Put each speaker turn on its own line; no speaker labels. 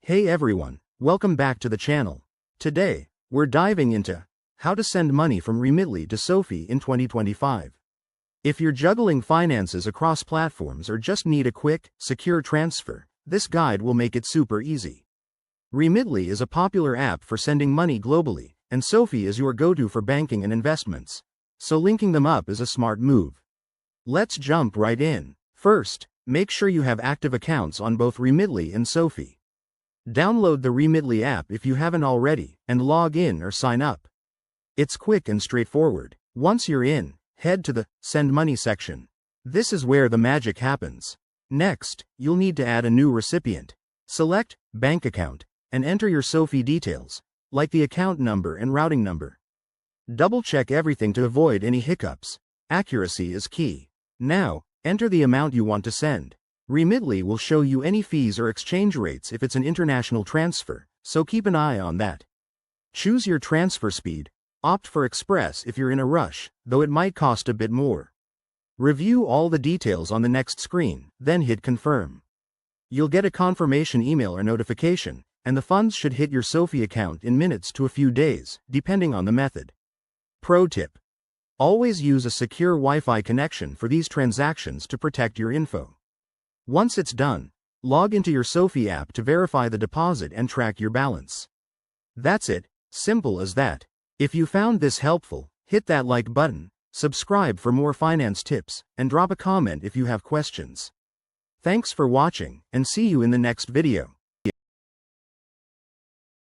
Hey everyone, welcome back to the channel. Today, we're diving into how to send money from Remitly to SoFi in 2025. If you're juggling finances across platforms or just need a quick, secure transfer, this guide will make it super easy. Remitly is a popular app for sending money globally, and SoFi is your go-to for banking and investments. So linking them up is a smart move. Let's jump right in. First, make sure you have active accounts on both Remitly and SoFi. Download the Remitly app if you haven't already, and log in or sign up. It's quick and straightforward. Once you're in, head to the Send Money section. This is where the magic happens. Next, you'll need to add a new recipient. Select Bank Account, and enter your SoFi details, like the account number and routing number. Double-check everything to avoid any hiccups. Accuracy is key. Now, enter the amount you want to send. Remitly will show you any fees or exchange rates if it's an international transfer, so keep an eye on that. Choose your transfer speed. Opt for Express if you're in a rush, though it might cost a bit more. Review all the details on the next screen, then hit Confirm. You'll get a confirmation email or notification, and the funds should hit your SoFi account in minutes to a few days, depending on the method. Pro tip: always use a secure Wi-Fi connection for these transactions to protect your info. Once it's done, log into your SoFi app to verify the deposit and track your balance. That's it, simple as that. If you found this helpful, hit that like button, subscribe for more finance tips, and drop a comment if you have questions. Thanks for watching, and see you in the next video.